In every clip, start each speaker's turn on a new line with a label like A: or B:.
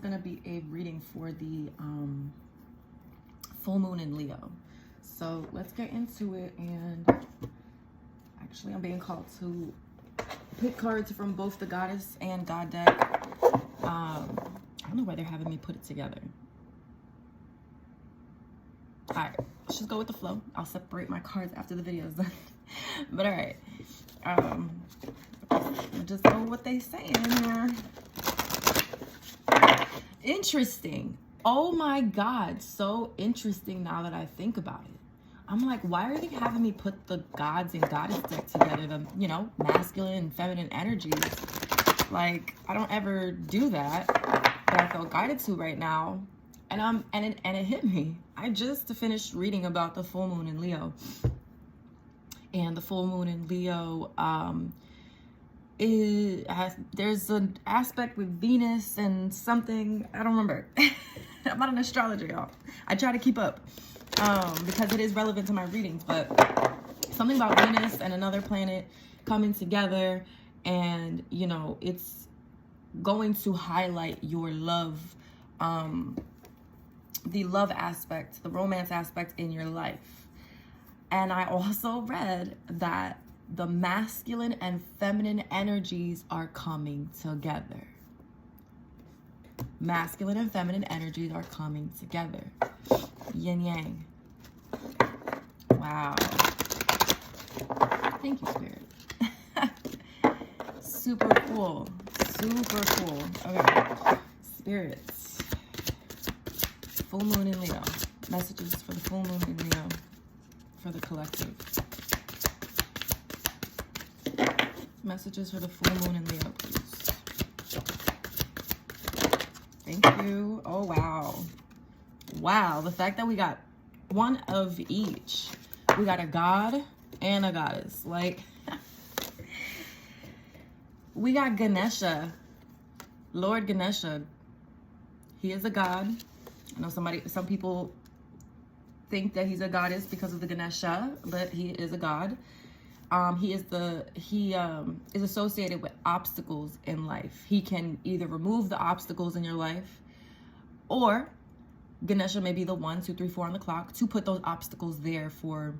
A: gonna be a reading for the full moon in Leo. So let's get into it. And actually, I'm being called to pick cards from both the Goddess and God deck. I don't know why they're having me put it together. All right, let's just go with the flow. I'll separate my cards after the video is done. But all right, just go with what they saying here. Interesting. Oh my God, so interesting now that I think about it. I'm like, why are they having me put the gods and goddess deck together? The, you know, masculine and feminine energies. Like, I don't ever do that, but I feel guided to right now. And it hit me. I just finished reading about the full moon in Leo. And the full moon in Leo, there's an aspect with Venus and something, I don't remember. I'm not an astrologer, y'all. I try to keep up because it is relevant to my readings, but something about Venus and another planet coming together, and you know, it's going to highlight your love, the love aspect, the romance aspect in your life. And I also read that the masculine and feminine energies are coming together. Masculine and feminine energies are coming together. Yin yang. Wow. Thank you, Spirit. Super cool. Super cool. Okay. Spirits. Full moon in Leo. Messages for the full moon in Leo. For the collective. Messages for the full moon in Leo, please. Thank you. Oh, wow. Wow. The fact that we got one of each. We got a god and a goddess. Like, we got Ganesha. Lord Ganesha. He is a god. I know some people think that he's a goddess because of the Ganesha, but he is a god. He is associated with obstacles in life. He can either remove the obstacles in your life, or Ganesha may be the 1, 2, 3, 4 on the clock to put those obstacles there for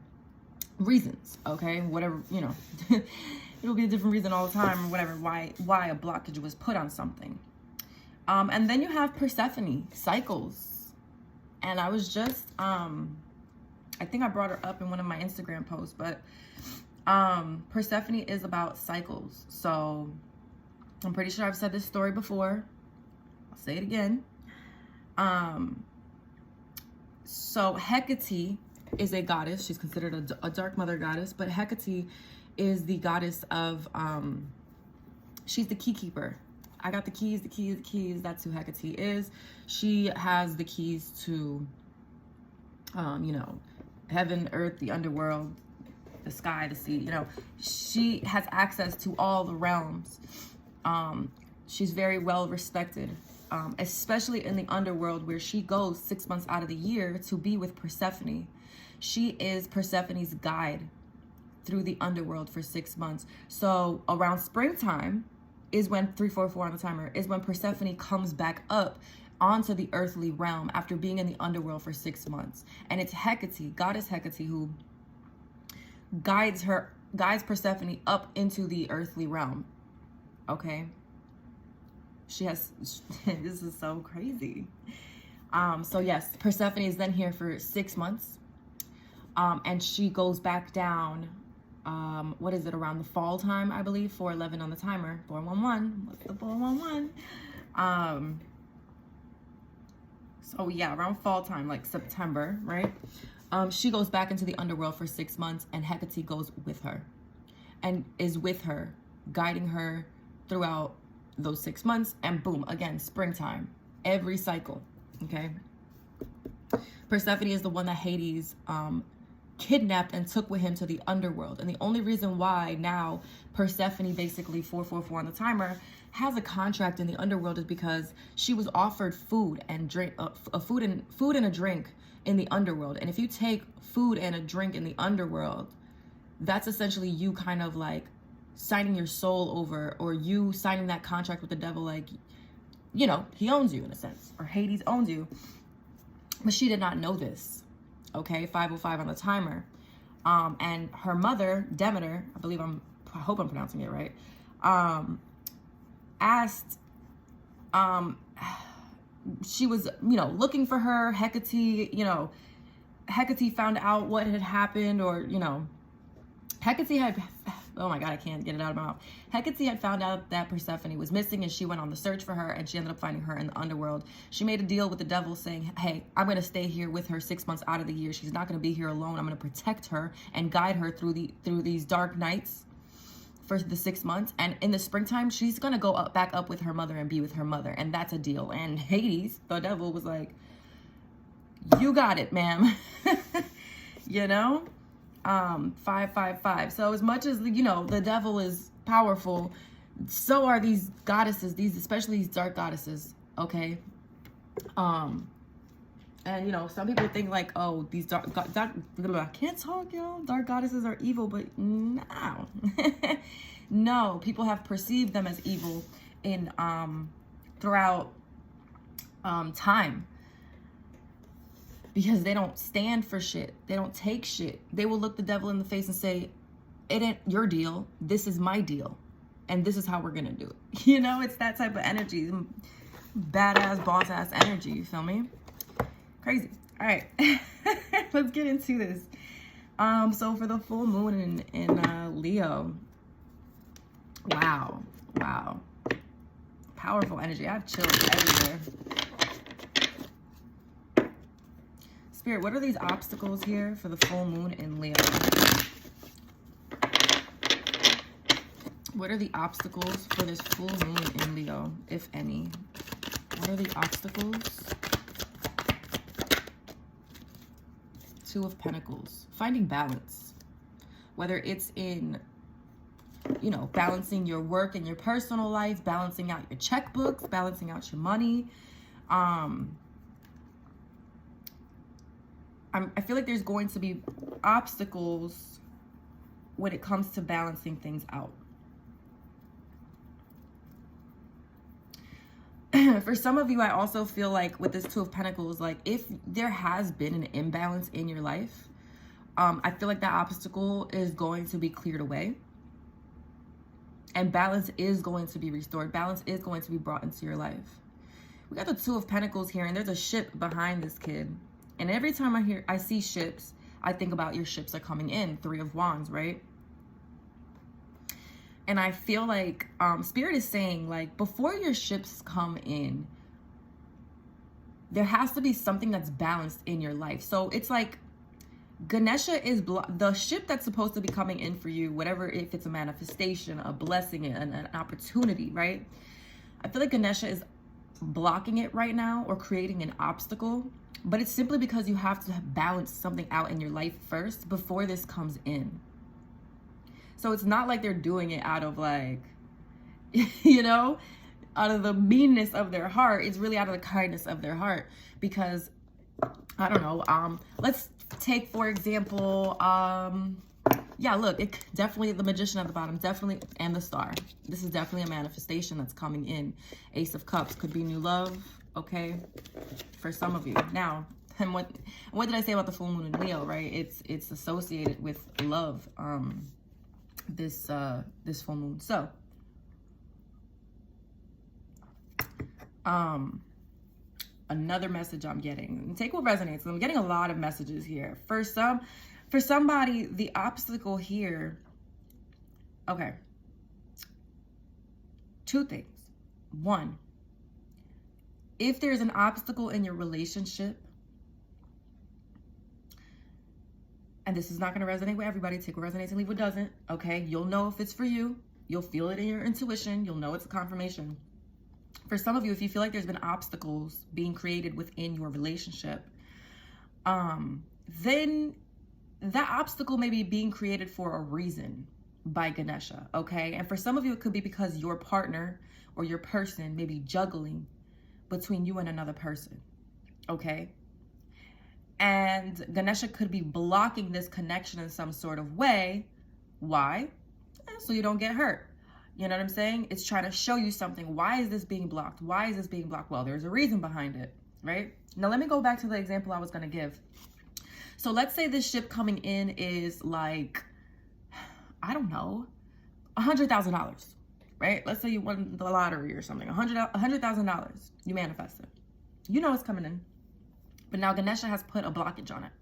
A: reasons. Okay, whatever, you know, it'll be a different reason all the time, or whatever. Why a blockage was put on something. And then you have Persephone, cycles, and I was just I think I brought her up in one of my Instagram posts, but Persephone is about cycles. So I'm pretty sure I've said this story before. I'll say it again. So Hecate is a goddess. She's considered a dark mother goddess, but Hecate is the goddess of, she's the key keeper. I got the keys. That's who Hecate is. She has the keys to, you know, heaven, earth, the underworld, the sky, the sea, you know, she has access to all the realms. She's very well respected, especially in the underworld, where she goes 6 months out of the year to be with Persephone. She is Persephone's guide through the underworld for 6 months. So around springtime is when 344 on the timer is when Persephone comes back up onto the earthly realm after being in the underworld for 6 months. And it's Hecate, goddess Hecate, who guides Persephone up into the earthly realm. Okay, she has this is so crazy. So yes, Persephone is then here for 6 months, and she goes back down, what is it, around the fall time, I believe. 411 on the timer. 411. What's the 411? So yeah, around fall time, like September, right? She goes back into the underworld for 6 months, and Hecate goes with her and is with her, guiding her throughout those 6 months. And boom, again, springtime, every cycle. Okay. Persephone is the one that Hades kidnapped and took with him to the underworld. And the only reason why now Persephone, basically 444 on the timer, has a contract in the underworld is because she was offered food and drink, food and a drink in the underworld. And if you take food and a drink in the underworld, that's essentially you kind of like signing your soul over, or you signing that contract with the devil, like you know, he owns you in a sense, or Hades owns you. But she did not know this. Okay, 505 on the timer. And her mother, Demeter, I hope I'm pronouncing it right, asked, she was, you know, looking for her. Hecate, you know, Hecate found out what had happened, or, you know, Hecate had, oh my God, I can't get it out of my mouth. Hecate had found out that Persephone was missing, and she went on the search for her, and she ended up finding her in the underworld. She made a deal with the devil saying, hey, I'm going to stay here with her 6 months out of the year. She's not going to be here alone. I'm going to protect her and guide her through these dark nights for the 6 months. And in the springtime, she's going to go back up with her mother and be with her mother. And that's a deal. And Hades, the devil, was like, you got it, ma'am. You know? 555. So as much as, you know, the devil is powerful, so are these goddesses, especially these dark goddesses. Okay. And you know, some people think like, oh, these dark I can't talk, y'all. Dark goddesses are evil, but no. No, people have perceived them as evil in throughout time. Because they don't stand for shit. They don't take shit. They will look the devil in the face and say, it ain't your deal. This is my deal. And this is how we're going to do it. You know, it's that type of energy. Badass, boss-ass energy. You feel me? Crazy. All right. Let's get into this. So for the full moon in Leo. Wow. Wow. Powerful energy. I have chills everywhere. Spirit, what are these obstacles here for the full moon in Leo? What are the obstacles for this full moon in Leo, if any? What are the obstacles? Two of Pentacles. Finding balance. Whether it's in, you know, balancing your work and your personal life, balancing out your checkbooks, balancing out your money. I feel like there's going to be obstacles when it comes to balancing things out. For some of you, I also feel like with this Two of Pentacles, like if there has been an imbalance in your life, I feel like that obstacle is going to be cleared away. And balance is going to be restored. Balance is going to be brought into your life. We got the Two of Pentacles here, and there's a ship behind this kid. And every time I see ships, I think about your ships are coming in. Three of Wands, right? And I feel like Spirit is saying, like, before your ships come in, there has to be something that's balanced in your life. So it's like Ganesha is the ship that's supposed to be coming in for you, whatever, if it's a manifestation, a blessing, an opportunity, right? I feel like Ganesha is blocking it right now or creating an obstacle. But it's simply because you have to balance something out in your life first before this comes in. So it's not like they're doing it out of like, you know, out of the meanness of their heart. It's really out of the kindness of their heart. Because, I don't know, let's take, for example, yeah, look, it definitely, the Magician at the bottom, definitely, and the Star. This is definitely a manifestation that's coming in. Ace of Cups could be new love. Okay, for some of you. Now, and what did I say about the full moon in Leo, right? It's associated with love, this full moon. So, another message I'm getting. Take what resonates. I'm getting a lot of messages here. For somebody, the obstacle here, okay. Two things. One, if there's an obstacle in your relationship, and this is not going to resonate with everybody, take what resonates and leave what doesn't, okay? You'll know if it's for you. You'll feel it in your intuition. You'll know it's a confirmation. For some of you, if you feel like there's been obstacles being created within your relationship, then that obstacle may be being created for a reason by Ganesha, okay? And for some of you, it could be because your partner or your person may be juggling between you and another person, okay? And Ganesha could be blocking this connection in some sort of way. Why? So you don't get hurt. You know what I'm saying? It's trying to show you something. Why is this being blocked? Why is this being blocked? Well, there's a reason behind it, right? Now, let me go back to the example I was going to give. So let's say this ship coming in is like, I don't know, $100,000, right? Let's say you won the lottery or something, $100,000. You manifest it. You know it's coming in. But now Ganesha has put a blockage on it,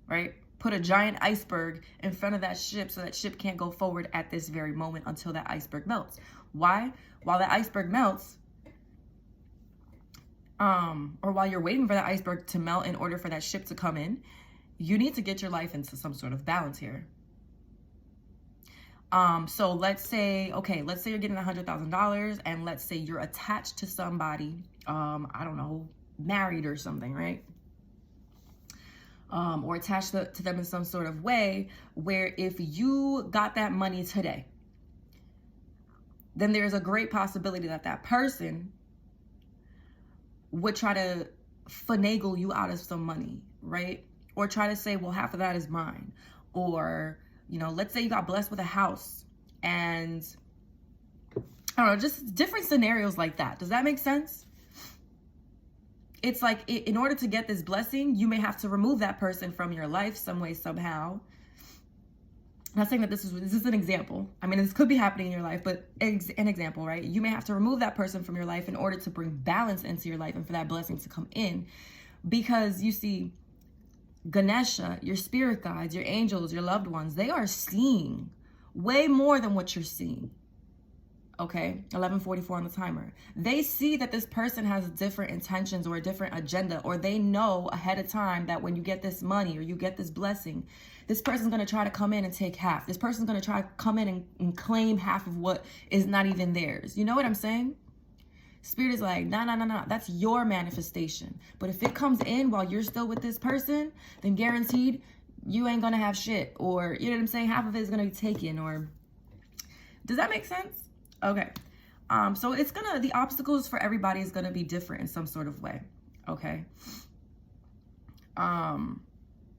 A: right? Put a giant iceberg in front of that ship so that ship can't go forward at this very moment until that iceberg melts. Why? While that iceberg melts, or while you're waiting for that iceberg to melt in order for that ship to come in, you need to get your life into some sort of balance here. So let's say you're getting $100,000 and let's say you're attached to somebody, I don't know, married or something, right? Or attached to them in some sort of way where if you got that money today, then there's a great possibility that that person would try to finagle you out of some money, right? Or try to say, well, half of that is mine. Or, you know, let's say you got blessed with a house and I don't know, just different scenarios like that. Does that make sense? It's like, in order to get this blessing, you may have to remove that person from your life some way, somehow. I'm not saying that this is an example. I mean, this could be happening in your life, but an example, right? You may have to remove that person from your life in order to bring balance into your life and for that blessing to come in. Because you see, Ganesha, your spirit guides, your angels, your loved ones, they are seeing way more than what you're seeing. Okay, 11:44 on the timer. They see that this person has different intentions or a different agenda, or they know ahead of time that when you get this money or you get this blessing, this person's going to try to come in and take half. This person's going to try to come in and claim half of what is not even theirs. You know what I'm saying? Spirit is like, nah, that's your manifestation. But if it comes in while you're still with this person, then guaranteed you ain't going to have shit. Or, you know what I'm saying? Half of it is going to be taken. Or, does that make sense? Okay. So it's the obstacles for everybody is gonna be different in some sort of way. Okay.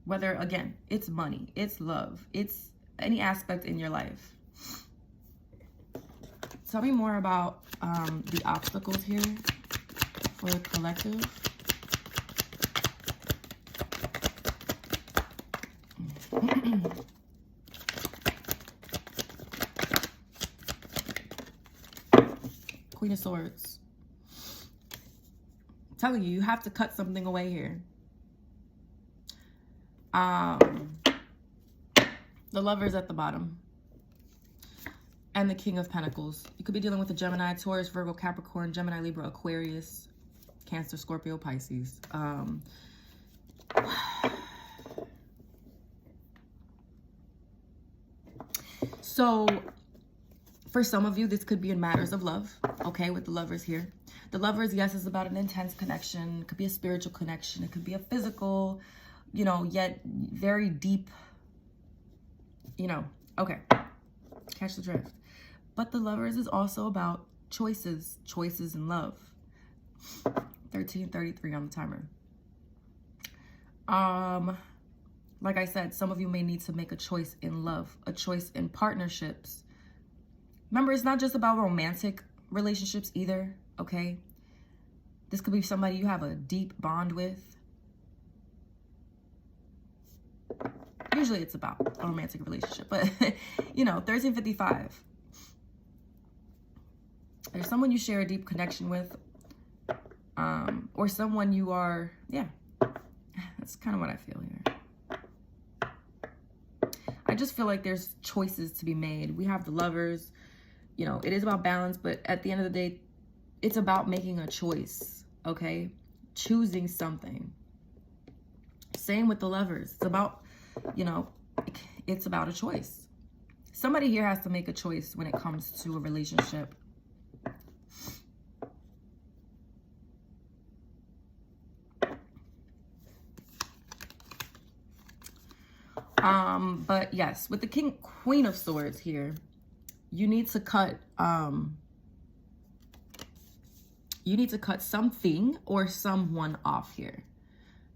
A: Whether, again, it's money, it's love, it's any aspect in your life. Tell me more about the obstacles here for the collective. Queen of Swords. I'm telling you, you have to cut something away here. The Lover's at the bottom. And the King of Pentacles. You could be dealing with a Gemini, Taurus, Virgo, Capricorn, Gemini, Libra, Aquarius, Cancer, Scorpio, Pisces. So for some of you, this could be in matters of love, okay, with the Lovers here. The Lovers, yes, is about an intense connection. It could be a spiritual connection. It could be a physical, you know, yet very deep, you know, okay, catch the drift. But the Lovers is also about choices in love. 13:33 on the timer. Like I said, some of you may need to make a choice in love, a choice in partnerships. Remember, it's not just about romantic relationships either, okay? This could be somebody you have a deep bond with. Usually it's about a romantic relationship, but, you know, 13:55. There's someone you share a deep connection with, or someone you are, yeah, that's kind of what I feel here. I just feel like there's choices to be made. We have the Lovers. You know, it is about balance, but at the end of the day, it's about making a choice, okay? Choosing something. Same with the Lovers. It's about, you know, it's about a choice. Somebody here has to make a choice when it comes to a relationship. But yes, with the Queen of Swords here, you need to cut something or someone off here.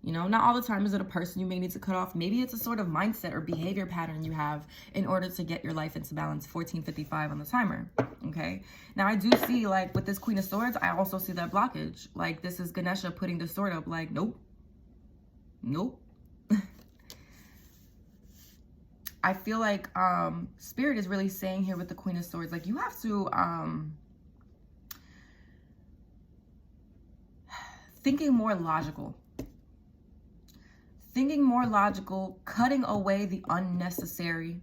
A: You know, not all the time is it a person you may need to cut off. Maybe it's a sort of mindset or behavior pattern you have in order to get your life into balance. 14:55 on the timer. Okay. Now I do see, like, with this Queen of Swords, I also see that blockage. Like, this is Ganesha putting the sword up. Like, nope. Nope. I feel like Spirit is really saying here with the Queen of Swords, like, you have to thinking more logical. Thinking more logical, cutting away the unnecessary,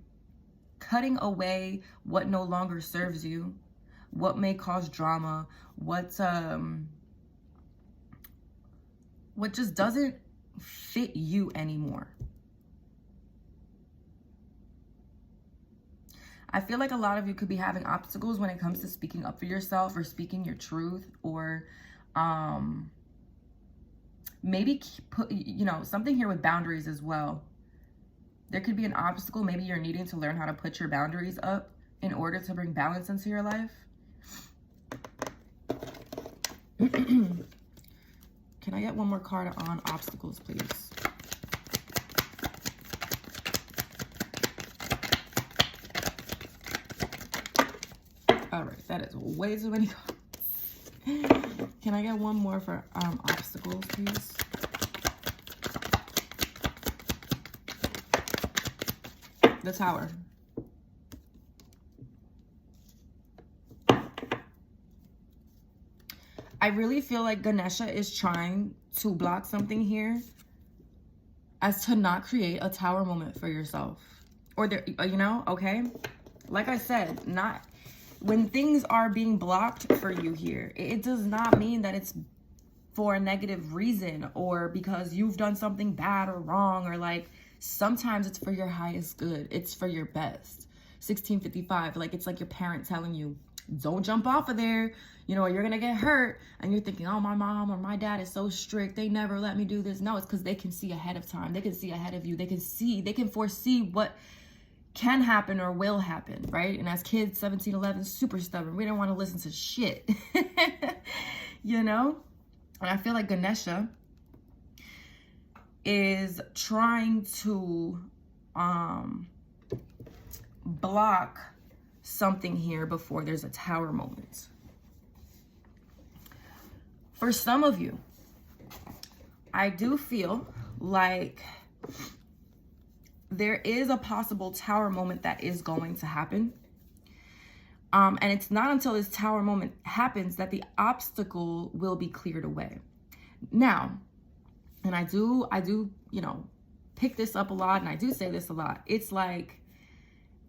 A: cutting away what no longer serves you, what may cause drama, what just doesn't fit you anymore. I feel like a lot of you could be having obstacles when it comes to speaking up for yourself or speaking your truth, or maybe put, you know, something here with boundaries as well. There could be an obstacle. Maybe you're needing to learn how to put your boundaries up in order to bring balance into your life. Can I get one more card on obstacles, please? All right, that is way too many cards. Can I get one more for obstacles, please? The Tower. I really feel like Ganesha is trying to block something here as to not create a tower moment for yourself. Or, there, you know, okay? Like I said, not... When things are being blocked for you here, it does not mean that it's for a negative reason or because you've done something bad or wrong, or like sometimes it's for your highest good. It's for your best. 16:55, like it's like your parent telling you, don't jump off of there, you know, or you're going to get hurt. And you're thinking, oh, my mom or my dad is so strict. They never let me do this. No, it's because they can see ahead of time. They can see ahead of you. They can foresee what can happen or will happen, right? And as kids, 17, 11, super stubborn. We don't want to listen to shit, you know? And I feel like Ganesha is trying to block something here before there's a tower moment. For some of you, I do feel like there is a possible tower moment that is going to happen. And it's not until this tower moment happens that the obstacle will be cleared away. Now, and I do, you know, pick this up a lot, and I do say this a lot. It's like,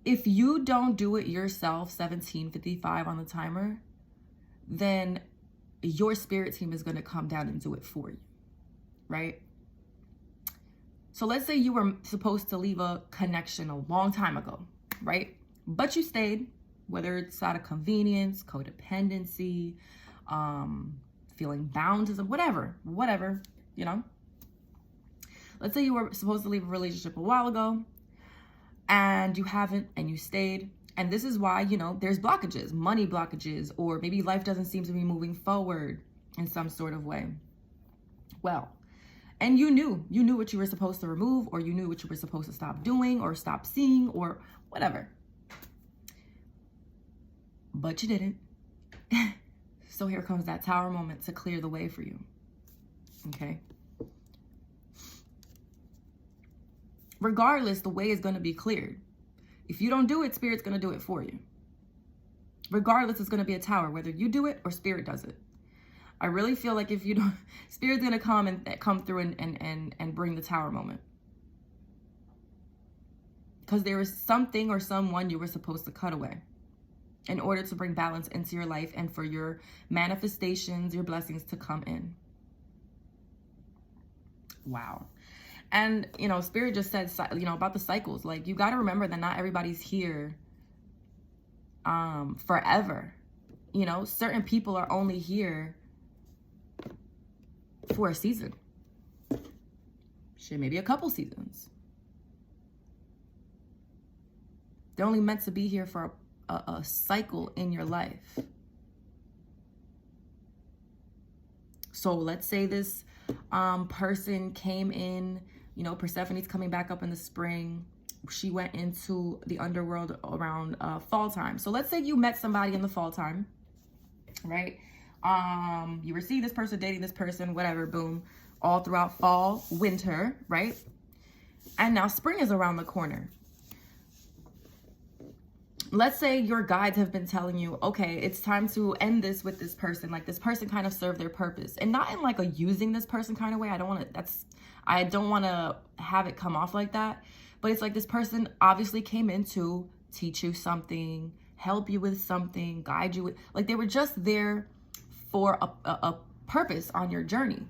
A: if you don't do it yourself, 17:55 on the timer, then your spirit team is going to come down and do it for you, right? So let's say you were supposed to leave a connection a long time ago, right? But you stayed, whether it's out of convenience, codependency, feeling bound to some, whatever, you know? Let's say you were supposed to leave a relationship a while ago and you haven't, and you stayed. And this is why, you know, there's blockages, money blockages, or maybe life doesn't seem to be moving forward in some sort of way. Well, and you knew what you were supposed to remove, or you knew what you were supposed to stop doing or stop seeing or whatever. But you didn't. So here comes that tower moment to clear the way for you. Okay. Regardless, the way is going to be cleared. If you don't do it, Spirit's going to do it for you. Regardless, it's going to be a tower, whether you do it or Spirit does it. I really feel like if you don't, Spirit's going to come through and bring the tower moment. Because there is something or someone you were supposed to cut away in order to bring balance into your life and for your manifestations, your blessings to come in. Wow. And, you know, Spirit just said, you know, about the cycles. Like, you got to remember that not everybody's here forever. You know, certain people are only here for a season. Shit, maybe a couple seasons. They're only meant to be here for a cycle in your life. So let's say this person came in, you know, Persephone's coming back up in the spring. She went into the underworld around fall time. So let's say you met somebody in the fall time, right? You were seeing this person, dating this person, whatever, boom, all throughout fall, winter, right? And now spring is around the corner. Let's say your guides have been telling you, okay, it's time to end this with this person. Like, this person kind of served their purpose, and not in like a using this person kind of way. I don't want to have it come off like that, but it's like this person obviously came in to teach you something, help you with something, guide you with, like, they were just there for a purpose on your journey,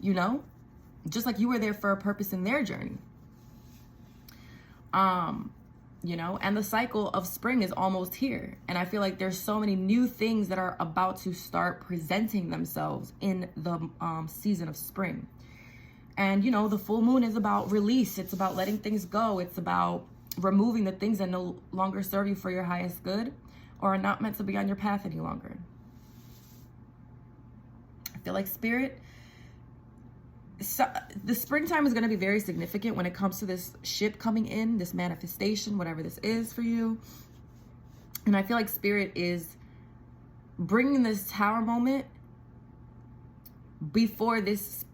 A: you know, just like you were there for a purpose in their journey. You know, and the cycle of spring is almost here. And I feel like there's so many new things that are about to start presenting themselves in the season of spring. And, you know, the full moon is about release. It's about letting things go. It's about removing the things that no longer serve you for your highest good or are not meant to be on your path any longer. I feel like Spirit, so the springtime is going to be very significant when it comes to this ship coming in, this manifestation, whatever this is for you. And I feel like Spirit is bringing this tower moment before this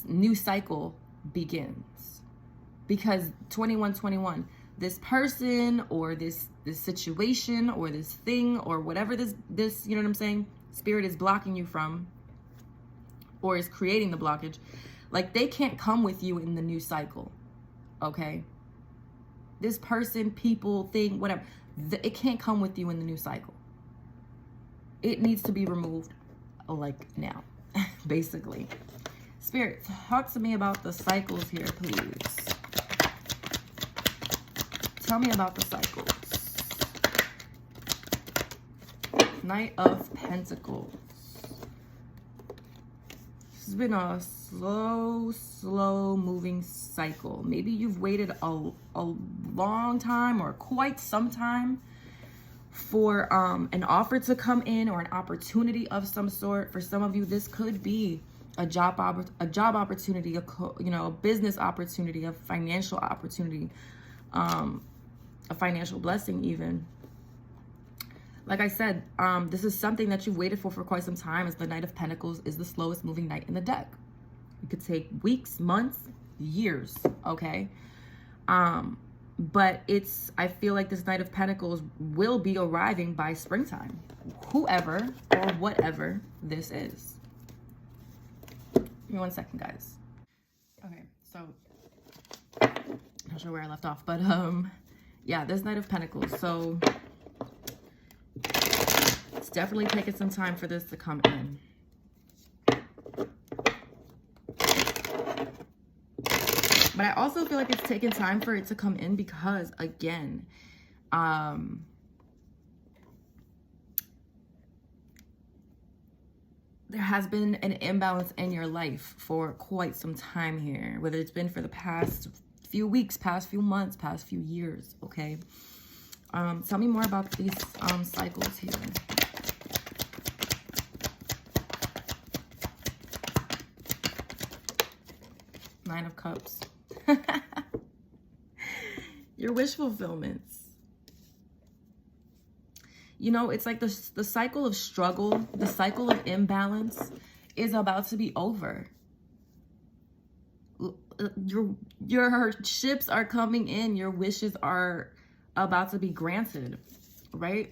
A: new cycle begins, because 2121, this person or this situation or this thing or whatever this you know what I'm saying, Spirit is blocking you from, or is creating the blockage. Like, they can't come with you in the new cycle, okay? This person, people, thing, whatever, it can't come with you in the new cycle. It needs to be removed, like, now, basically. Spirit, talk to me about the cycles here, please. Tell me about the cycles. Knight of Pentacles. It's been a slow moving cycle. Maybe you've waited a long time or quite some time for an offer to come in or an opportunity of some sort. For some of you, this could be a job opportunity, a business opportunity, a financial opportunity, a financial blessing even. Like I said, this is something that you've waited for quite some time, as the Knight of Pentacles is the slowest moving knight in the deck. It could take weeks, months, years, okay? But I feel like this Knight of Pentacles will be arriving by springtime, whoever or whatever this is. Give me 1 second, guys. Okay, so, not sure where I left off, but yeah, this Knight of Pentacles. So it's definitely taking some time for this to come in. But I also feel like it's taking time for it to come in because, again, there has been an imbalance in your life for quite some time here, whether it's been for the past few weeks, past few months, past few years, okay? Tell me more about these cycles here. Nine of Cups. Your wish fulfillments. You know, it's like the cycle of struggle, the cycle of imbalance is about to be over. Your ships are coming in. Your wishes are about to be granted, right?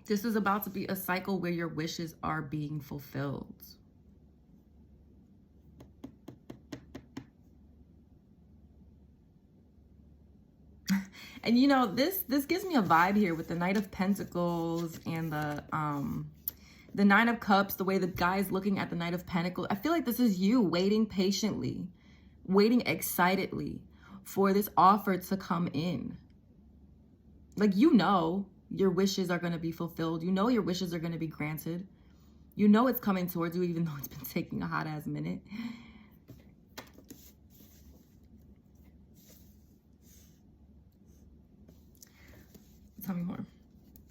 A: This is about to be a cycle where your wishes are being fulfilled. And you know, this gives me a vibe here with the Knight of Pentacles and the Nine of Cups, the way the guy is looking at the Knight of Pentacles. I feel like this is you waiting patiently, waiting excitedly for this offer to come in. Like, you know your wishes are going to be fulfilled. You know your wishes are going to be granted. You know it's coming towards you, even though it's been taking a hot ass minute. Tell me more.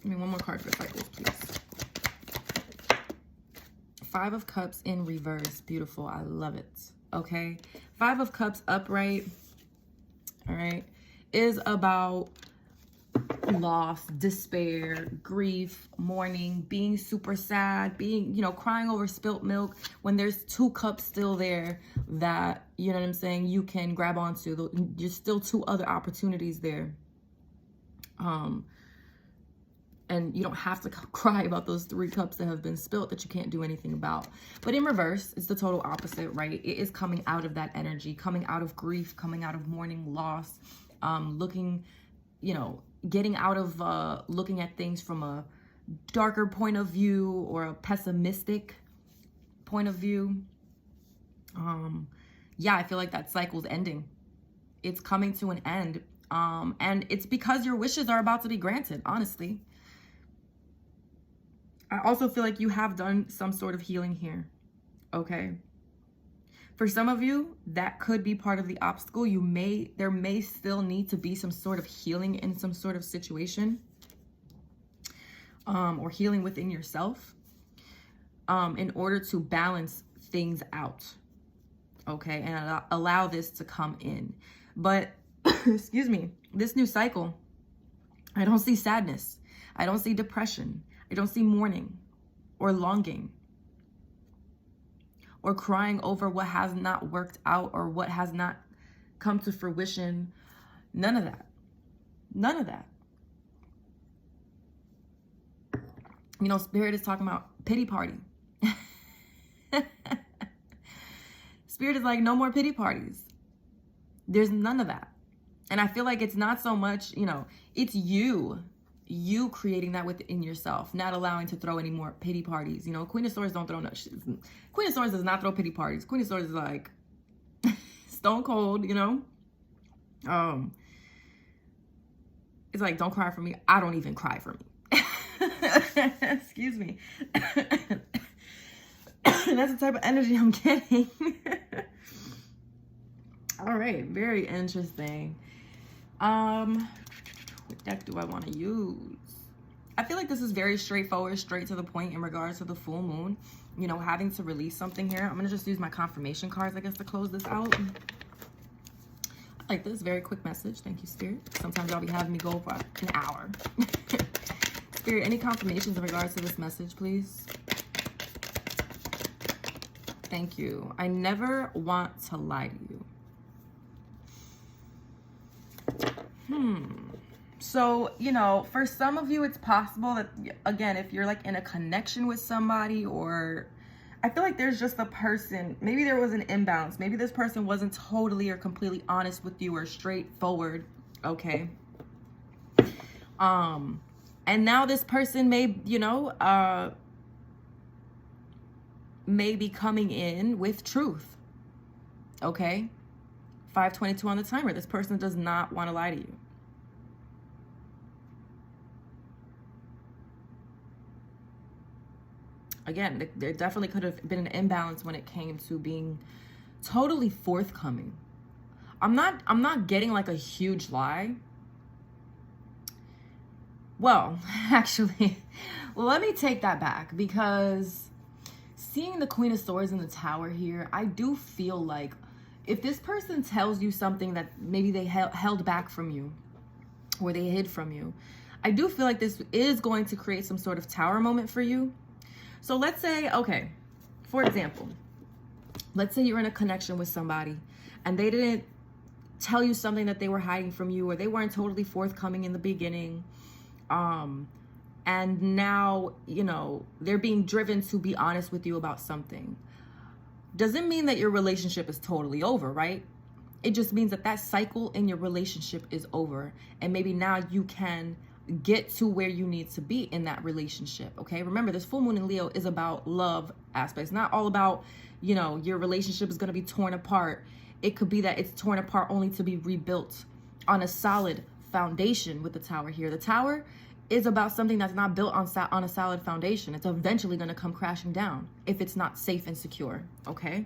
A: Give me one more card for cycles, please. Five of Cups in reverse. Beautiful. I love it. Okay. Five of Cups upright. All right. Is about loss, despair, grief, mourning, being super sad, being, you know, crying over spilt milk when there's two cups still there that, you know what I'm saying, you can grab onto. There's still two other opportunities there. And you don't have to cry about those three cups that have been spilt that you can't do anything about. But in reverse, it's the total opposite, right? It is coming out of that energy, coming out of grief, coming out of mourning, loss, looking, you know, getting out of looking at things from a darker point of view or a pessimistic point of view. Yeah, I feel like that cycle's ending. It's coming to an end. And it's because your wishes are about to be granted, honestly. I also feel like you have done some sort of healing here, okay? For some of you, that could be part of the obstacle. There may still need to be some sort of healing in some sort of situation, or healing within yourself, in order to balance things out, okay? And allow this to come in. But, excuse me, this new cycle, I don't see sadness. I don't see depression. I don't see mourning or longing or crying over what has not worked out or what has not come to fruition. None of that. None of that. You know, Spirit is talking about pity party. Spirit is like, no more pity parties. There's none of that. And I feel like it's not so much, you know, it's you creating that within yourself, not allowing to throw any more pity parties. You know, Queen of Swords don't throw no shit. Queen of Swords does not throw pity parties. Queen of Swords is like stone cold, you know. It's like, don't cry for me. I don't even cry for me. Excuse me. That's the type of energy I'm getting. All right, very interesting. What deck do I want to use? I feel like this is very straightforward, straight to the point in regards to the full moon. You know, having to release something here. I'm going to just use my confirmation cards, I guess, to close this out. I like this. Very quick message. Thank you, Spirit. Sometimes y'all be having me go for an hour. Spirit, any confirmations in regards to this message, please? Thank you. I never want to lie to you. So, you know, for some of you, it's possible that, again, if you're like in a connection with somebody, or I feel like there's just a person, maybe there was an imbalance. Maybe this person wasn't totally or completely honest with you or straightforward. Okay. And now this person may, you know, may be coming in with truth. Okay. 522 on the timer. This person does not want to lie to you. Again, there definitely could have been an imbalance when it came to being totally forthcoming. I'm not getting like a huge lie. Well, actually, let me take that back, because seeing the Queen of Swords in the Tower here, I do feel like if this person tells you something that maybe they held back from you or they hid from you, I do feel like this is going to create some sort of tower moment for you. So let's say, okay, for example, let's say you're in a connection with somebody and they didn't tell you something that they were hiding from you, or they weren't totally forthcoming in the beginning. And now, you know, they're being driven to be honest with you about something. Doesn't mean that your relationship is totally over, right? It just means that that cycle in your relationship is over. And maybe now you can get to where you need to be in that relationship, okay? Remember, this full moon in Leo is about love aspects, not all about, you know, your relationship is going to be torn apart. It could be that it's torn apart only to be rebuilt on a solid foundation with the Tower here. The Tower is about something that's not built on a solid foundation. It's eventually going to come crashing down if it's not safe and secure, okay?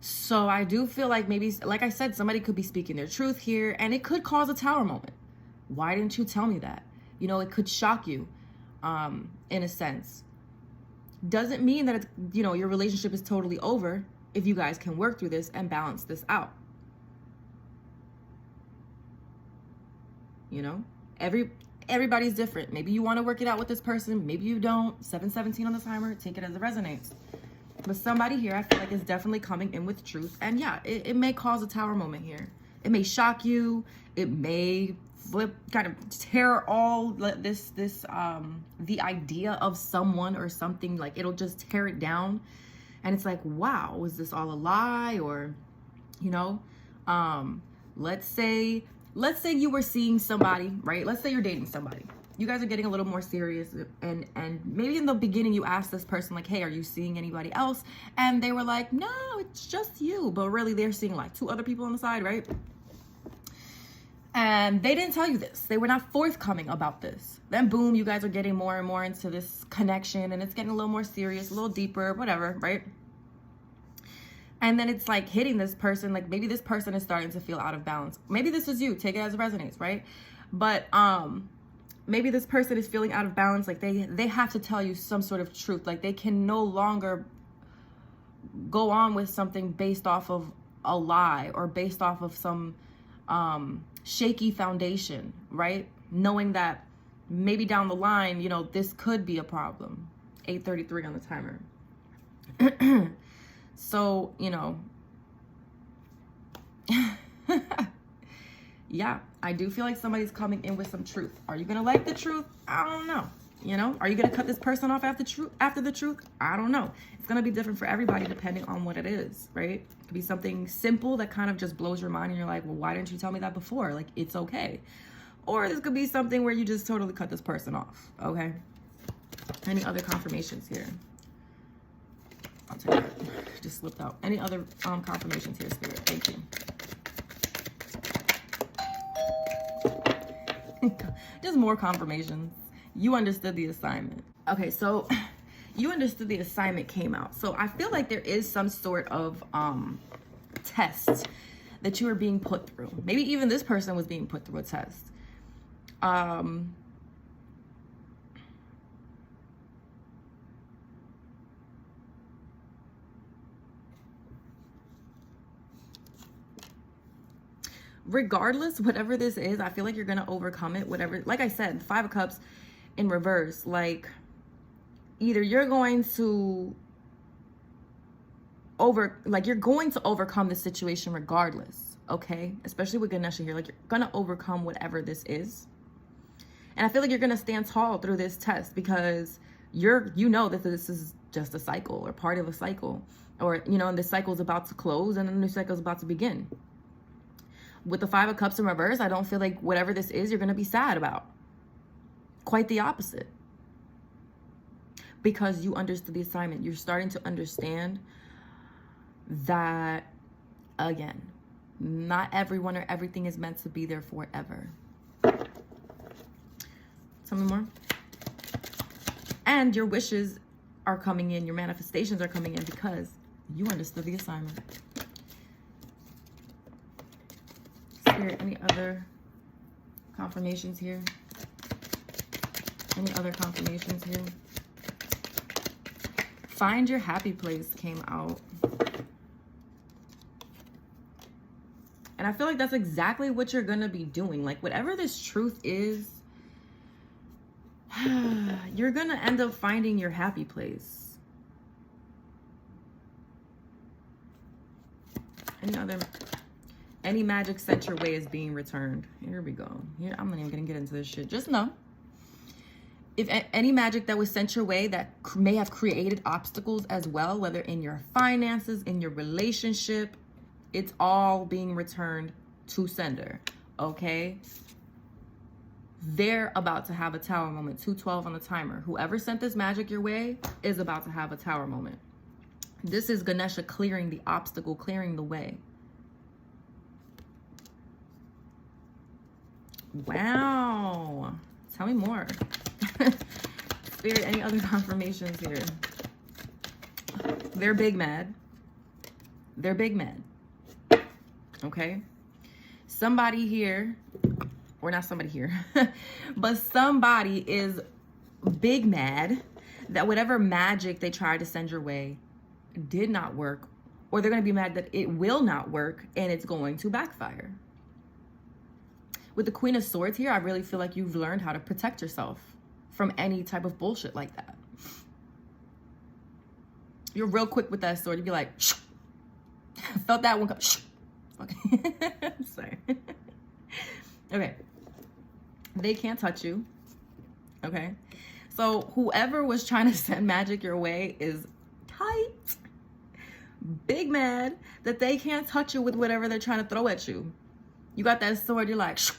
A: So I do feel like maybe, like I said, somebody could be speaking their truth here, and it could cause a tower moment. Why didn't you tell me that? You know, it could shock you, in a sense. Doesn't mean that it's, you know, your relationship is totally over if you guys can work through this and balance this out. You know, everybody's different. Maybe you want to work it out with this person, maybe you don't. 717 on the timer, take it as it resonates. But somebody here, I feel like, is definitely coming in with truth. And yeah, it may cause a tower moment here. It may shock you. It may flip, kind of tear all this, the idea of someone or something. Like, it'll just tear it down. And it's like, wow, was this all a lie? Or, you know, let's say you were seeing somebody, right? Let's say you're dating somebody. You guys are getting a little more serious, and maybe in the beginning you asked this person, like, hey, are you seeing anybody else? And they were like, no, it's just you. But really, they're seeing like 2 other people on the side, right? And they didn't tell you this. They were not forthcoming about this. Then boom, you guys are getting more and more into this connection, and it's getting a little more serious, a little deeper, whatever, right? And then it's like hitting this person, like maybe this person is starting to feel out of balance. Maybe this is you, take it as it resonates, right? But maybe this person is feeling out of balance. Like they have to tell you some sort of truth. Like they can no longer go on with something based off of a lie or based off of some shaky foundation, right? Knowing that maybe down the line, you know, this could be a problem. 8:33 on the timer. So, you know, yeah, I do feel like somebody's coming in with some truth. Are you going to like the truth? I don't know. You know, are you going to cut this person off after the truth? I don't know. It's going to be different for everybody depending on what it is, right? It could be something simple that kind of just blows your mind and you're like, well, why didn't you tell me that before? Like, it's okay. Or this could be something where you just totally cut this person off, okay? Any other confirmations here? I'll take that. Just slipped out. Any other confirmations here, Spirit? Thank you. Just more confirmations. You understood the assignment. Okay, so you understood the assignment came out. So I feel like there is some sort of test that you are being put through. Maybe even this person was being put through a test. Regardless, whatever this is, I feel like you're going to overcome it. Whatever, like I said, 5 of Cups in reverse, like either you're going to overcome the situation regardless, okay? Especially with Ganesha here, like you're going to overcome whatever this is. And I feel like you're going to stand tall through this test because you know that this is just a cycle or part of a cycle, or, you know, and this cycle is about to close and a new cycle is about to begin. With the 5 of Cups in reverse, I don't feel like whatever this is, you're going to be sad about. Quite the opposite. Because you understood the assignment. You're starting to understand that, again, not everyone or everything is meant to be there forever. Tell me more. And your wishes are coming in. Your manifestations are coming in because you understood the assignment. Any other confirmations here? Any other confirmations here? Find your happy place came out. And I feel like that's exactly what you're going to be doing. Like, whatever this truth is, you're going to end up finding your happy place. Any magic sent your way is being returned. Here we go. Here, I'm not even gonna get into this shit. Just know, if any magic that was sent your way that may have created obstacles as well, whether in your finances, in your relationship, it's all being returned to sender, okay? They're about to have a tower moment. 212 on the timer. Whoever sent this magic your way is about to have a tower moment. This is Ganesha clearing the obstacle, clearing the way. Wow. Tell me more. Spirit, any other confirmations here? They're big mad. They're big mad. Okay? Somebody here or not somebody here, but somebody is big mad that whatever magic they tried to send your way did not work, or they're going to be mad that it will not work and it's going to backfire. With the Queen of Swords here, I really feel like you've learned how to protect yourself from any type of bullshit like that. You're real quick with that sword. You'd be like, shh. Felt that one come, shh. Okay. Sorry. Okay. They can't touch you. Okay. So whoever was trying to send magic your way is tight. Big mad that they can't touch you with whatever they're trying to throw at you. You got that sword, you're like, shh.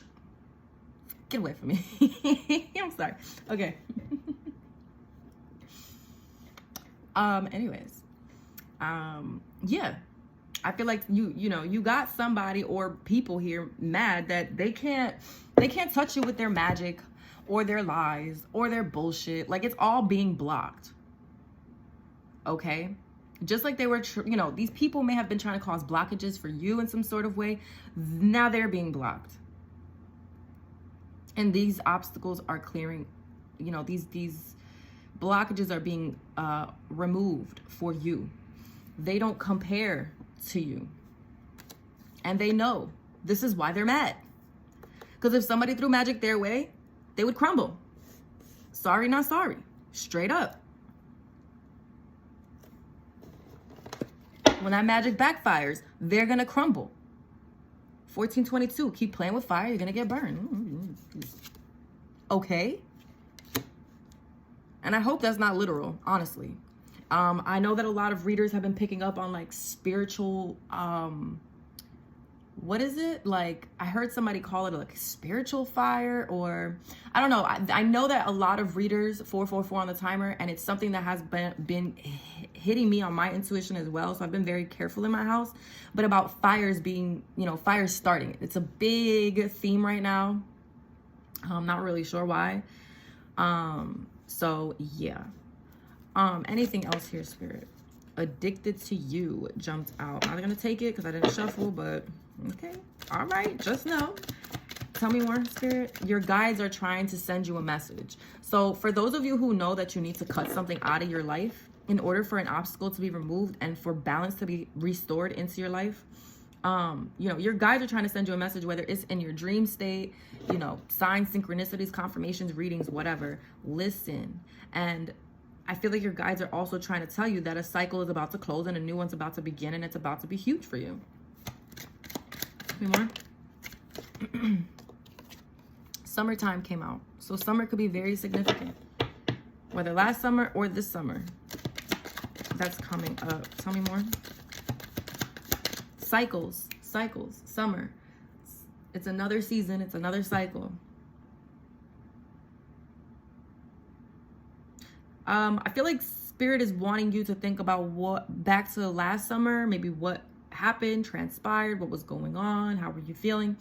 A: Get away from me. I'm sorry. Okay. Anyways. Yeah. I feel like you got somebody or people here mad that they can't touch you with their magic or their lies or their bullshit. Like, it's all being blocked. Okay? Just like they were, these people may have been trying to cause blockages for you in some sort of way. Now they're being blocked. And these obstacles are clearing, these blockages are being removed for you. They don't compare to you. And they know this is why they're mad. Because if somebody threw magic their way, they would crumble. Sorry, not sorry. Straight up. When that magic backfires, they're going to crumble. 1422, keep playing with fire, you're going to get burned. Okay? And I hope that's not literal, honestly. I know that a lot of readers have been picking up on like spiritual, what is it? Like, I heard somebody call it like spiritual fire, or I don't know. I know that a lot of readers, 444 on the timer, and it's something that has been hitting me on my intuition as well. So I've been very careful in my house, but about fires being, fires starting. It's a big theme right now. I'm not really sure why. So yeah. Anything else here, Spirit? Addicted to You jumped out. I'm not gonna take it because I didn't shuffle, but okay. All right, just know. Tell me more, Spirit. Your guides are trying to send you a message. So for those of you who know that you need to cut something out of your life in order for an obstacle to be removed and for balance to be restored into your life, your guides are trying to send you a message, whether it's in your dream state, signs, synchronicities, confirmations, readings, whatever. Listen. And I feel like your guides are also trying to tell you that a cycle is about to close and a new one's about to begin, and it's about to be huge for you. Any more? Summertime came out. So summer could be very significant. Whether last summer or this summer. That's coming up. Tell me more. Cycles, summer. It's another season. It's another cycle. I feel like Spirit is wanting you to think about back to last summer, maybe what happened, transpired, what was going on, how were you feeling?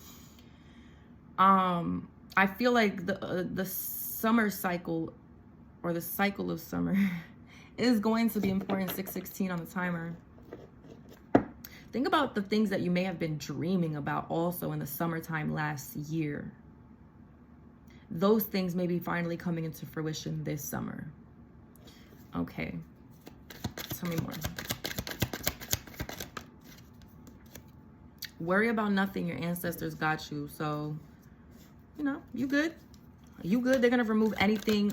A: I feel like the summer cycle, or the cycle of summer, is going to be important. 616 on the timer. Think about the things that you may have been dreaming about also in the summertime last year. Those things may be finally coming into fruition this summer. Okay. Tell me more. Worry about nothing. Your ancestors got you. So, you good. You good. They're going to remove anything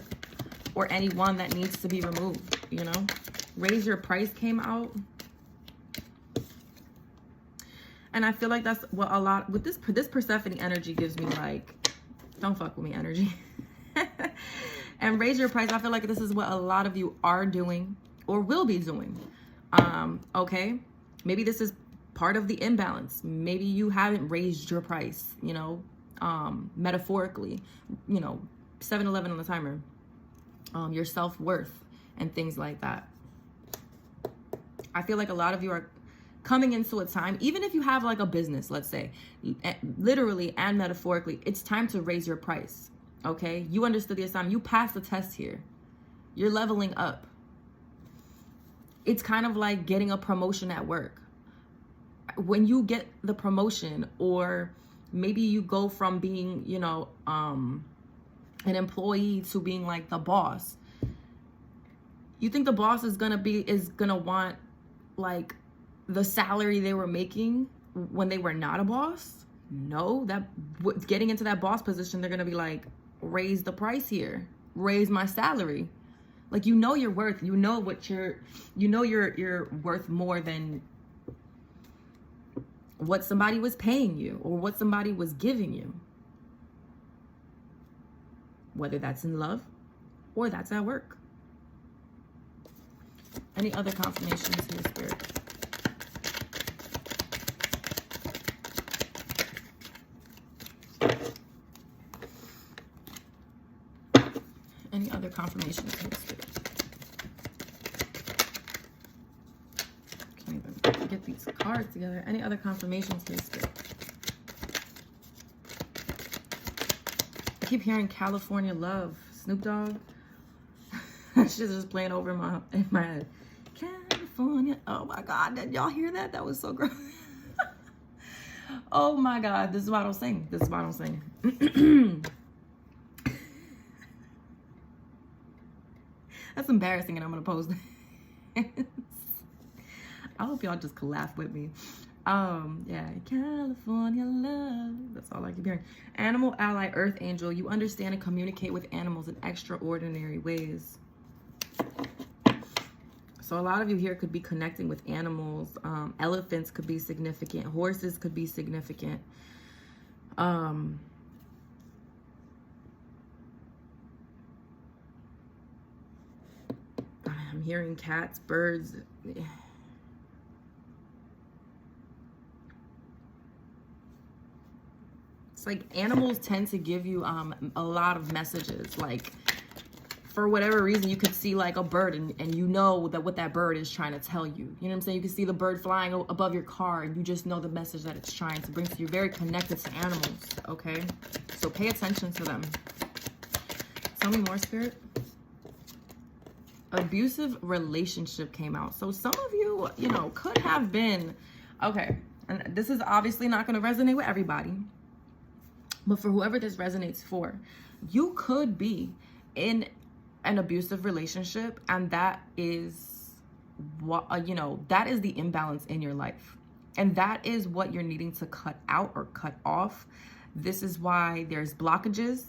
A: or anyone that needs to be removed, Raise Your Price came out. And I feel like that's what a lot with this Persephone energy gives me, like, don't fuck with me energy. And Raise Your Price, I feel like this is what a lot of you are doing or will be doing. Okay? Maybe this is part of the imbalance. Maybe you haven't raised your price, metaphorically, 7-11 on the timer. Your self-worth and things like that. I feel like a lot of you are coming into a time, even if you have like a business, let's say, literally and metaphorically, it's time to raise your price. Okay? You understood the assignment. You passed the test here. You're leveling up. It's kind of like getting a promotion at work. When you get the promotion, or Maybe you go from being, you know, an employee to being like the boss. You think the boss is gonna want like the salary they were making when they were not a boss? No, getting into that boss position, they're gonna be like, raise the price here, raise my salary. Like, you know your worth, you know what you're worth more than what somebody was paying you or what somebody was giving you. Whether that's in love or that's at work. Any other confirmations here, Spirit? Any other confirmations here, Spirit? Can't even get these cards together. Any other confirmations here, Spirit? I keep hearing California Love, Snoop Dogg. That shit's just playing over in my head. California. Oh my God, did y'all hear that? That was so gross. Oh my God, this is why I don't sing. This is why I don't sing. That's embarrassing, and I'm gonna post it. I hope y'all just can laugh with me. Yeah, California Love. That's all I keep hearing. Animal ally, earth angel. You understand and communicate with animals in extraordinary ways. So a lot of you here could be connecting with animals. Elephants could be significant. Horses could be significant. I'm hearing cats, birds. It's like animals tend to give you a lot of messages. Like, for whatever reason, you could see like a bird and you know that what that bird is trying to tell you. You know what I'm saying? You can see the bird flying above your car and you just know the message that it's trying to bring to you. You're very connected to animals, okay? So pay attention to them. Tell me more, Spirit. Abusive relationship came out. So some of you, you know, could have been, okay, and this is obviously not going to resonate with everybody, but for whoever this resonates for, you could be in an abusive relationship, and that is what, you know, that is the imbalance in your life. And that is what you're needing to cut out or cut off. This is why there's blockages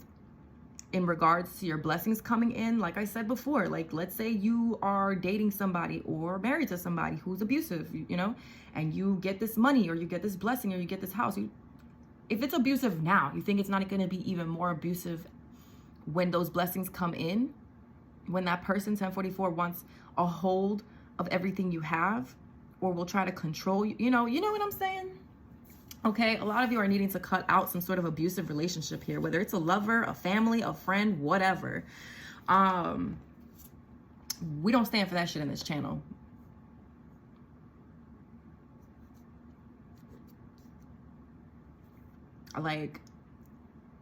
A: in regards to your blessings coming in. Like I said before, like, let's say you are dating somebody or married to somebody who's abusive, you know, and you get this money or you get this blessing or you get this house. If it's abusive now, you think it's not going to be even more abusive when those blessings come in? When that person, 1044, wants a hold of everything you have or will try to control you, you know what I'm saying? Okay, a lot of you are needing to cut out some sort of abusive relationship here, whether it's a lover, a family, a friend, whatever. We don't stand for that shit in this channel. Like,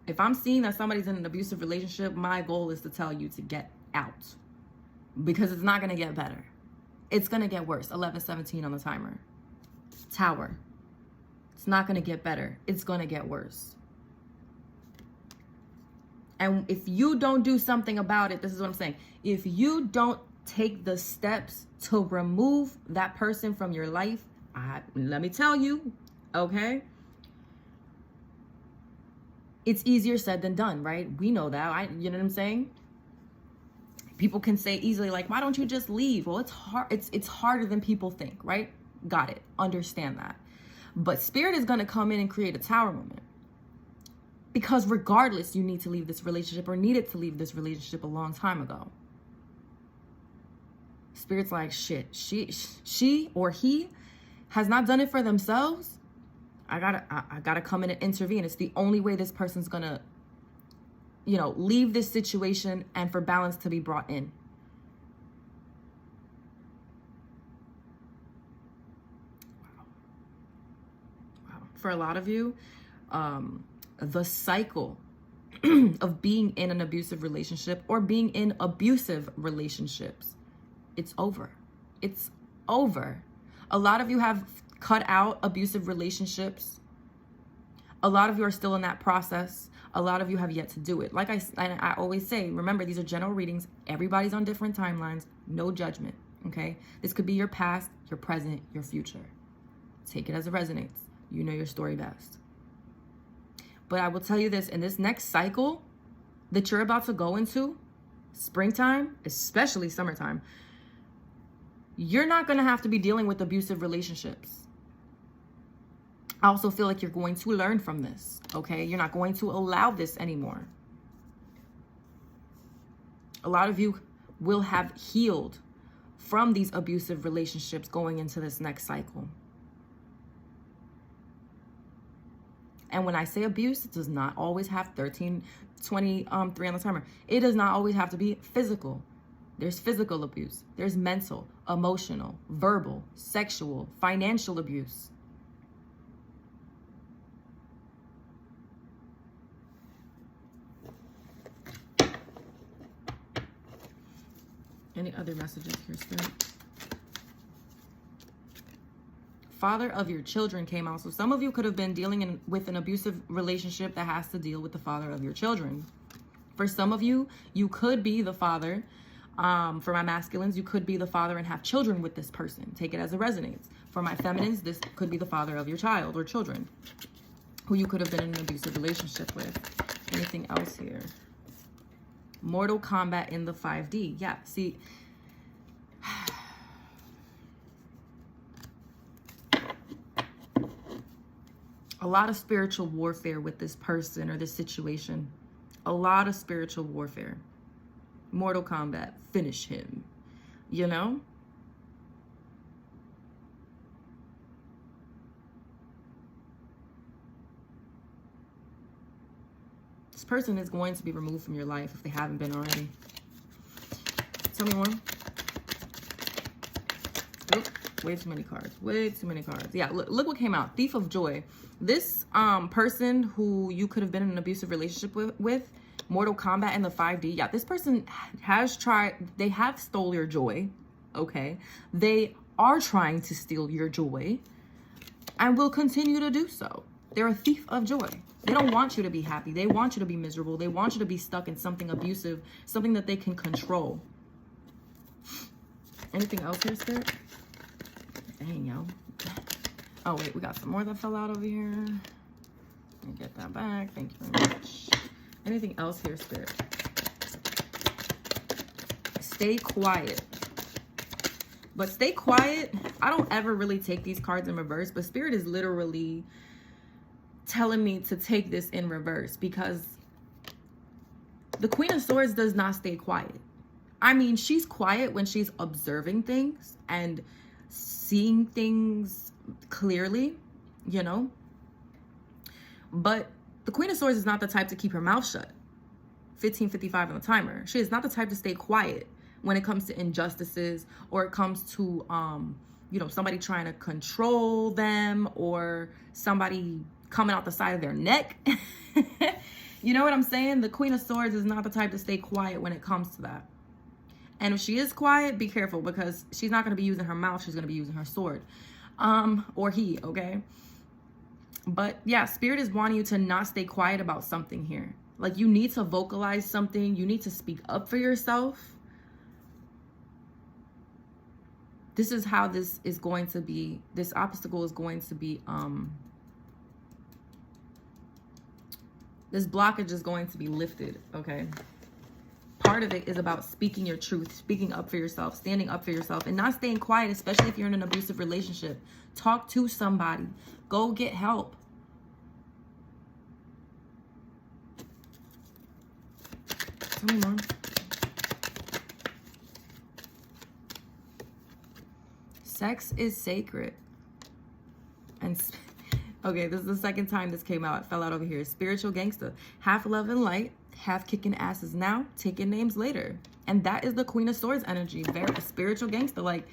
A: if I'm seeing that somebody's in an abusive relationship, my goal is to tell you to get out, because it's not going to get better. It's going to get worse. 11:17 on the timer. Tower. It's not going to get better. It's going to get worse. And if you don't do something about it, this is what I'm saying. If you don't take the steps to remove that person from your life, let me tell you, okay? It's easier said than done, right? We know that. You know what I'm saying? People can say easily, like, why don't you just leave? Well, it's hard. It's harder than people think, right? Got it. Understand that. But Spirit is going to come in and create a tower moment. Because regardless, you need to leave this relationship or needed to leave this relationship a long time ago. Spirit's like, shit, she or he has not done it for themselves. I gotta come in and intervene. It's the only way this person's gonna, you know, leave this situation and for balance to be brought in. Wow. For a lot of you, the cycle of being in an abusive relationship or being in abusive relationships, it's over. It's over. A lot of you have cut out abusive relationships. A lot of you are still in that process. A lot of you have yet to do it. Like I always say, remember, these are general readings. Everybody's on different timelines. No judgment, okay? This could be your past, your present, your future. Take it as it resonates. You know your story best. But I will tell you this, in this next cycle that you're about to go into, springtime, especially summertime, you're not going to have to be dealing with abusive relationships. I also feel like you're going to learn from this, okay? You're not going to allow this anymore. A lot of you will have healed from these abusive relationships going into this next cycle. And when I say abuse, it does not always have 13, 20, 3 on the timer. It does not always have to be physical. There's physical abuse. There's mental, emotional, verbal, sexual, financial abuse. Any other messages here, Spirit? Father of your children came out. So some of you could have been dealing with an abusive relationship that has to deal with the father of your children. For some of you, you could be the father. For my masculines, you could be the father and have children with this person. Take it as it resonates. For my feminines, this could be the father of your child or children who you could have been in an abusive relationship with. Anything else here? Mortal Kombat in the 5D. Yeah, see. A lot of spiritual warfare with this person or this situation. A lot of spiritual warfare. Mortal Kombat. Finish him. You know? This person is going to be removed from your life if they haven't been already. Tell me one. Oop, way too many cards. Way too many cards. Yeah, look what came out. Thief of Joy. This person who you could have been in an abusive relationship with, Mortal Kombat in the 5D. Yeah, this person has tried. They have stole your joy. Okay. They are trying to steal your joy and will continue to do so. They're a thief of joy. They don't want you to be happy. They want you to be miserable. They want you to be stuck in something abusive, something that they can control. Anything else here, Spirit? Dang, yo. Oh, wait, we got some more that fell out over here. Let me get that back. Thank you very much. Anything else here, Spirit? Stay quiet. But stay quiet. I don't ever really take these cards in reverse, but Spirit is literally telling me to take this in reverse because the Queen of Swords does not stay quiet. I mean, she's quiet when she's observing things and seeing things clearly, you know? But the Queen of Swords is not the type to keep her mouth shut. 15:55 on the timer. She is not the type to stay quiet when it comes to injustices or it comes to, you know, somebody trying to control them or somebody coming out the side of their neck. You know what I'm saying? The Queen of Swords is not the type to stay quiet when it comes to that. And if she is quiet, be careful because she's not going to be using her mouth. She's going to be using her sword. Or he, okay? But yeah, Spirit is wanting you to not stay quiet about something here. Like you need to vocalize something. You need to speak up for yourself. This is how this is going to be. This obstacle is going to be, this blockage is going to be lifted, okay? Part of it is about speaking your truth, speaking up for yourself, standing up for yourself, and not staying quiet, especially if you're in an abusive relationship. Talk to somebody. Go get help. Tell me more. Sex is sacred. And okay, this is the second time this came out. It fell out over here. Spiritual gangster. Half love and light. Half kicking asses now. Taking names later. And that is the Queen of Swords energy. Very spiritual gangster. Like,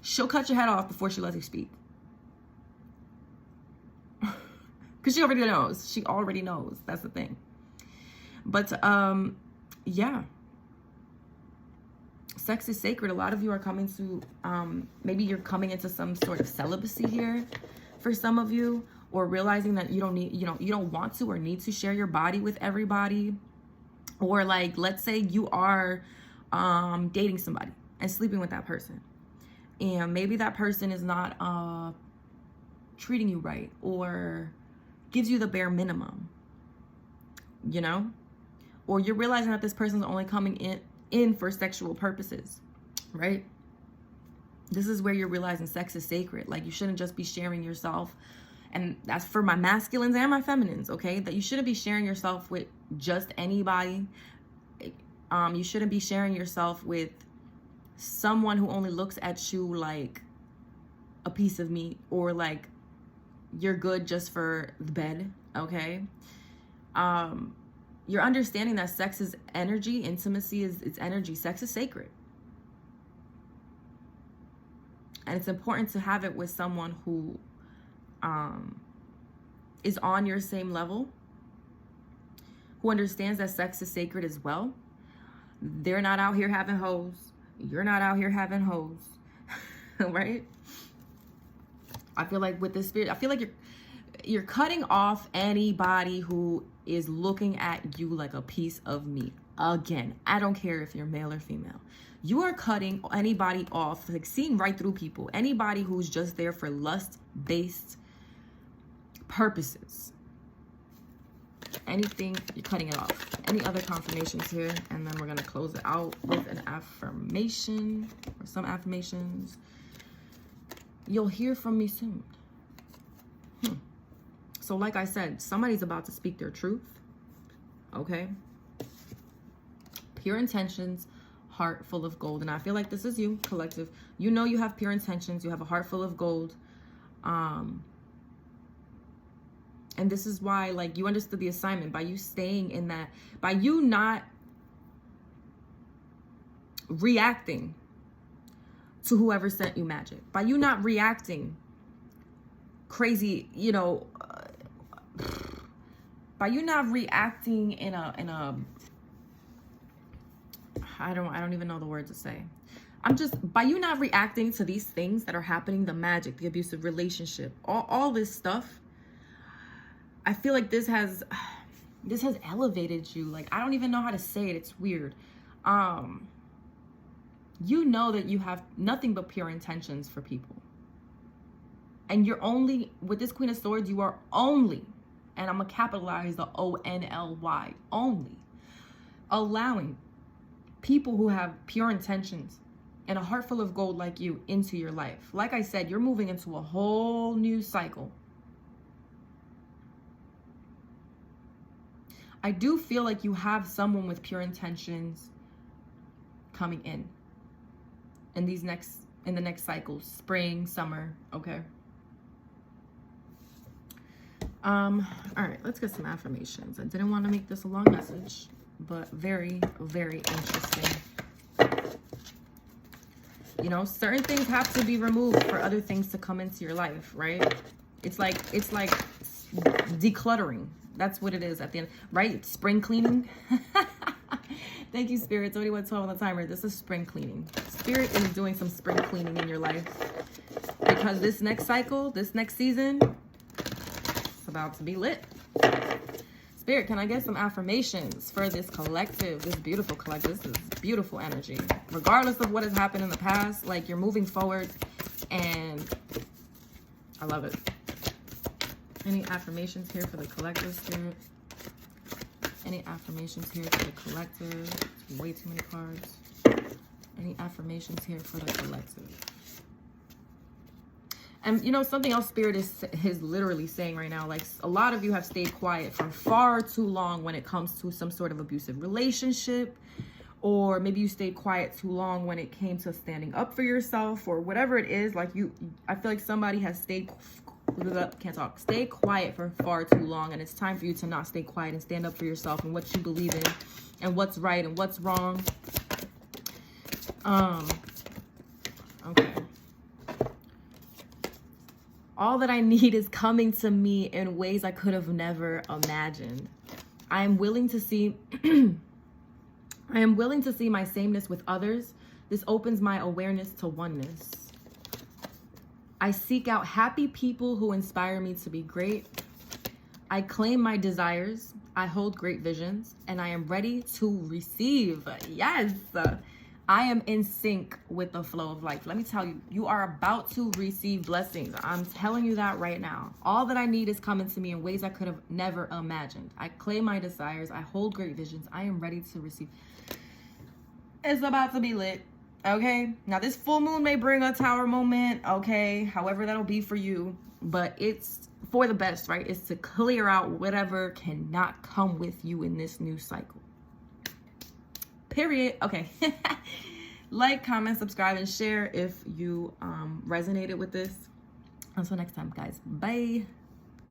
A: she'll cut your head off before she lets you speak. Because she already knows. She already knows. That's the thing. But, yeah. Sex is sacred. A lot of you are coming to, maybe you're coming into some sort of celibacy here. for some of you, or realizing that you don't need, you don't want to or need to share your body with everybody. Or like, let's say you are dating somebody and sleeping with that person, and maybe that person is not treating you right or gives you the bare minimum, you know? Or you're realizing that this person's only coming in for sexual purposes, right? This is where you're realizing sex is sacred. Like, you shouldn't just be sharing yourself. And that's for my masculines and my feminines, okay? That you shouldn't be sharing yourself with just anybody. You shouldn't be sharing yourself with someone who only looks at you like a piece of meat, or like you're good just for the bed, okay? You're understanding that sex is energy, intimacy is it's energy, sex is sacred. And it's important to have it with someone who is on your same level, who understands that sex is sacred as well. They're not out here having hoes. You're not out here having hoes, right? I feel like with this spirit, I feel like you're cutting off anybody who is looking at you like a piece of meat. Again, I don't care if you're male or female. You are cutting anybody off, like seeing right through people. Anybody who's just there for lust-based purposes. Anything, you're cutting it off. Any other confirmations here? And then we're going to close it out with an affirmation, or some affirmations. You'll hear from me soon. So like I said, somebody's about to speak their truth. Okay? Pure intentions, heart full of gold. And I feel like this is you, collective. You know you have pure intentions. You have a heart full of gold. And this is why, like, you understood the assignment by you staying in that, by you not reacting to whoever sent you magic, by you not reacting crazy, you know, by you not reacting in a I don't even know the word to say. By you not reacting to these things that are happening, the magic, the abusive relationship, all this stuff, I feel like this has elevated you. Like, I don't even know how to say it. It's weird. You know that you have nothing but pure intentions for people. And you're only, with this Queen of Swords, you are only, and I'm going to capitalize the ONLY, only allowing people who have pure intentions and a heart full of gold like you into your life. Like I said, you're moving into a whole new cycle. I do feel like you have someone with pure intentions coming in the next cycle, spring, summer, okay? All right, let's get some affirmations. I didn't want to make this a long message, but very, very interesting. You know, certain things have to be removed for other things to come into your life, right? It's like decluttering. That's what it is at the end, right? Spring cleaning. Thank you, Spirit. 2112 on the timer. This is spring cleaning. Spirit is doing some spring cleaning in your life, because this next cycle, this next season, it's about to be lit. Spirit, can I get some affirmations for this collective, this beautiful collective? This is beautiful energy. Regardless of what has happened in the past, like, you're moving forward, and I love it. Any affirmations here for the collective, Spirit? Any affirmations here for the collective? Way too many cards. Any affirmations here for the collective? And you know, something else Spirit is literally saying right now, like, a lot of you have stayed quiet for far too long when it comes to some sort of abusive relationship, or maybe you stayed quiet too long when it came to standing up for yourself, or whatever it is. Like, I feel like somebody has stay quiet for far too long, and it's time for you to not stay quiet and stand up for yourself and what you believe in and what's right and what's wrong. Okay. All that I need is coming to me in ways I could have never imagined. I am willing to see my sameness with others. This opens my awareness to oneness. I seek out happy people who inspire me to be great. I claim my desires. I hold great visions, and I am ready to receive. Yes. I am in sync with the flow of life. Let me tell you, you are about to receive blessings. I'm telling you that right now. All that I need is coming to me in ways I could have never imagined. I claim my desires. I hold great visions. I am ready to receive. It's about to be lit. Okay. Now this full moon may bring a tower moment. Okay. However that'll be for you, but it's for the best, right? It's to clear out whatever cannot come with you in this new cycle. Period. Okay. Like, comment, subscribe, and share if you resonated with this. Until next time, guys. Bye.